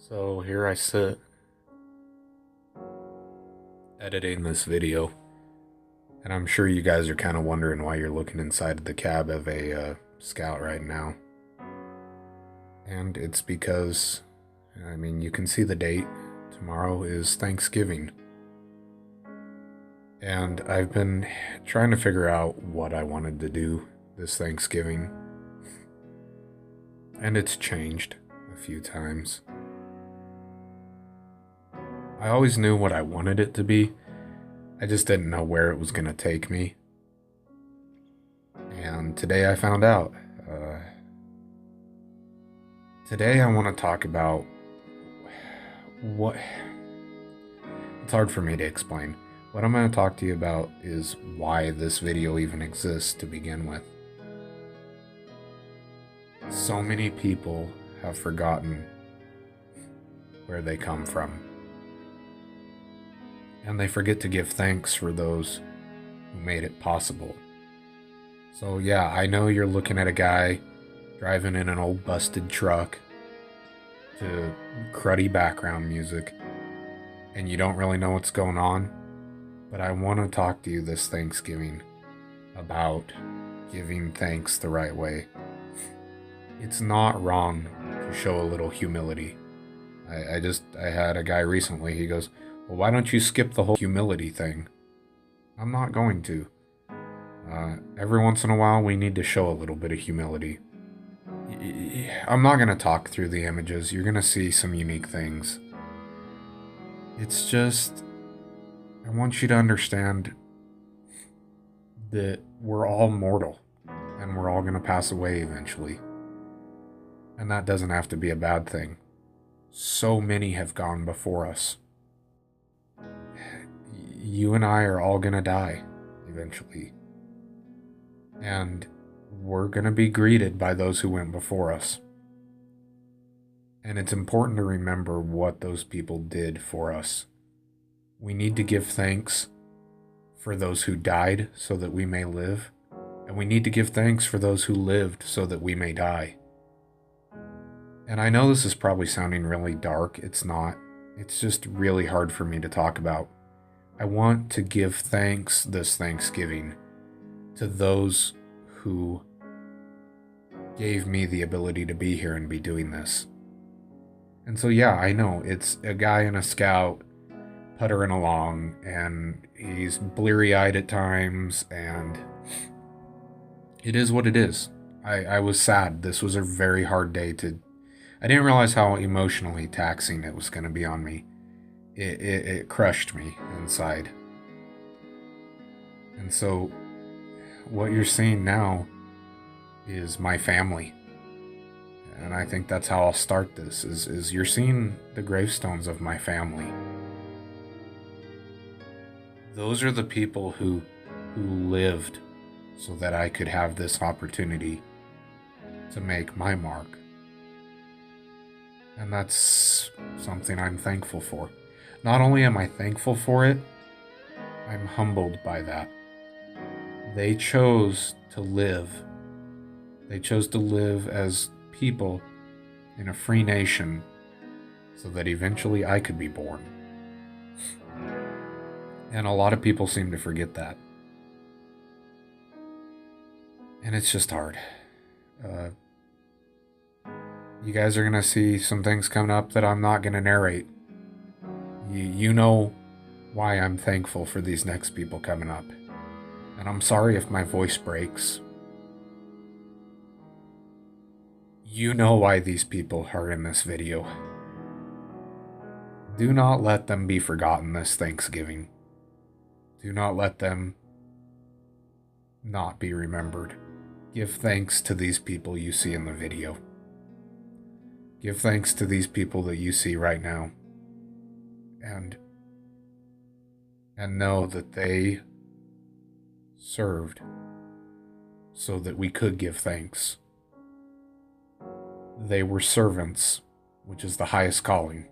So here I sit, editing this video, and I'm sure you guys are kind of wondering why you're looking inside the cab of a Scout right now. And it's because, you can see the date. Tomorrow is Thanksgiving. And I've been trying to figure out what I wanted to do this Thanksgiving. And it's changed a few times. I always knew what I wanted it to be. I just didn't know where it was going to take me. And today I found out. Today I want to talk about what. It's hard for me to explain. What I'm going to talk to you about is why this video even exists to begin with. So many people have forgotten where they come from. And they forget to give thanks for those who made it possible. So yeah, I know you're looking at a guy driving in an old busted truck to cruddy background music, and you don't really know what's going on, but I want to talk to you this Thanksgiving about giving thanks the right way. It's not wrong to show a little humility. I had a guy recently, he goes, well, why don't you skip the whole humility thing? I'm not going to. Every once in a while, we need to show a little bit of humility. I'm not going to talk through the images. You're going to see some unique things. It's just, I want you to understand that we're all mortal and we're all going to pass away eventually. And that doesn't have to be a bad thing. So many have gone before us. You and I are all going to die eventually. And we're going to be greeted by those who went before us. And it's important to remember what those people did for us. We need to give thanks for those who died so that we may live. And we need to give thanks for those who lived so that we may die. And I know this is probably sounding really dark. It's not. It's just really hard for me to talk about. I want to give thanks this Thanksgiving to those who gave me the ability to be here and be doing this. And so yeah, I know it's a guy in a Scout puttering along, and he's bleary-eyed at times, and it is what it is. I was sad. This was a very hard day to... I didn't realize how emotionally taxing it was going to be on me. It crushed me inside. And so what you're seeing now is my family. And I think that's how I'll start this, is you're seeing the gravestones of my family. Those are the people who lived so that I could have this opportunity to make my mark. And that's something I'm thankful for. Not only am I thankful for it, I'm humbled by that. They chose to live. They chose to live as people in a free nation so that eventually I could be born. And a lot of people seem to forget that. And it's just hard. You guys are going to see some things coming up that I'm not going to narrate. You know why I'm thankful for these next people coming up. And I'm sorry if my voice breaks. You know why these people are in this video. Do not let them be forgotten this Thanksgiving. Do not let them not be remembered. Give thanks to these people you see in the video. Give thanks to these people that you see right now. And know that they served so that we could give thanks. They were servants, which is the highest calling.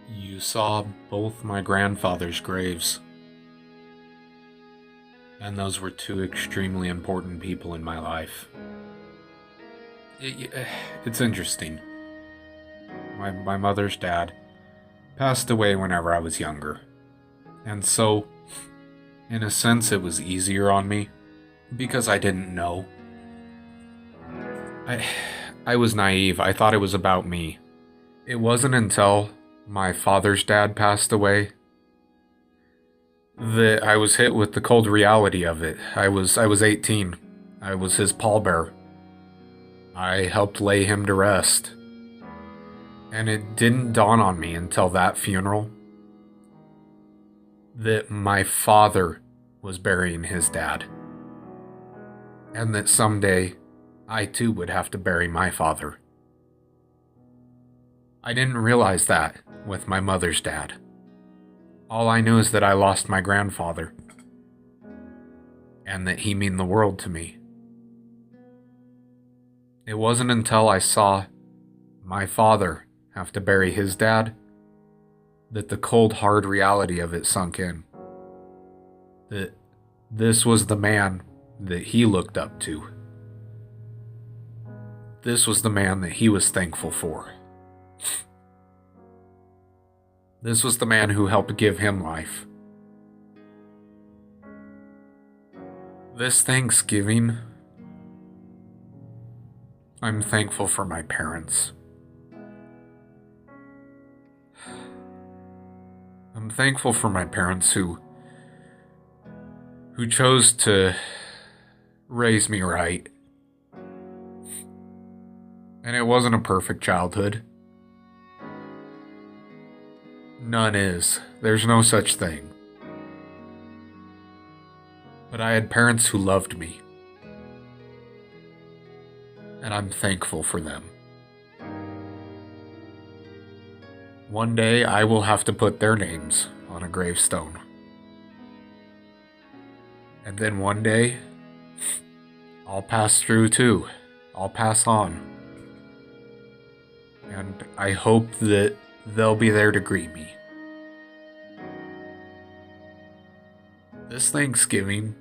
You saw both my grandfather's graves, and those were two extremely important people in my life. It's interesting. My mother's dad passed away whenever I was younger, and so, in a sense, it was easier on me because I didn't know. I was naive. I thought it was about me. It wasn't until my father's dad passed away that I was hit with the cold reality of it. I was 18. I was his pallbearer. I helped lay him to rest. And it didn't dawn on me until that funeral that my father was burying his dad. And that someday I too would have to bury my father. I didn't realize that with my mother's dad. All I knew is that I lost my grandfather, and that he meant the world to me. It wasn't until I saw my father have to bury his dad that the cold, hard reality of it sunk in. That this was the man that he looked up to. This was the man that he was thankful for. This was the man who helped give him life. This Thanksgiving, I'm thankful for my parents. I'm thankful for my parents who chose to raise me right. And it wasn't a perfect childhood. None is. There's no such thing. But I had parents who loved me. And I'm thankful for them. One day I will have to put their names on a gravestone. And then one day, I'll pass through too. I'll pass on. And I hope that they'll be there to greet me. This Thanksgiving,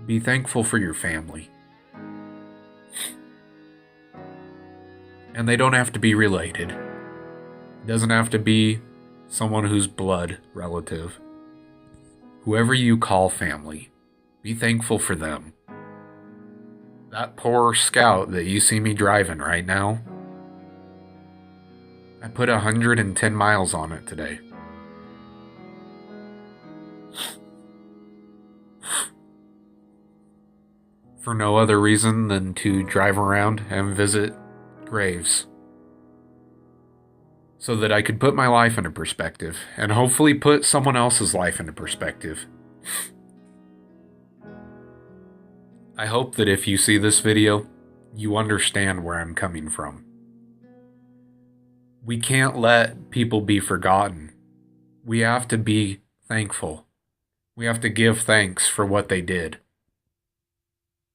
be thankful for your family. And they don't have to be related. It doesn't have to be someone who's blood relative. Whoever you call family, be thankful for them. That poor Scout that you see me driving right now, I put 110 miles on it today. For no other reason than to drive around and visit graves. So that I could put my life into perspective, and hopefully put someone else's life into perspective. I hope that if you see this video, you understand where I'm coming from. We can't let people be forgotten. We have to be thankful. We have to give thanks for what they did.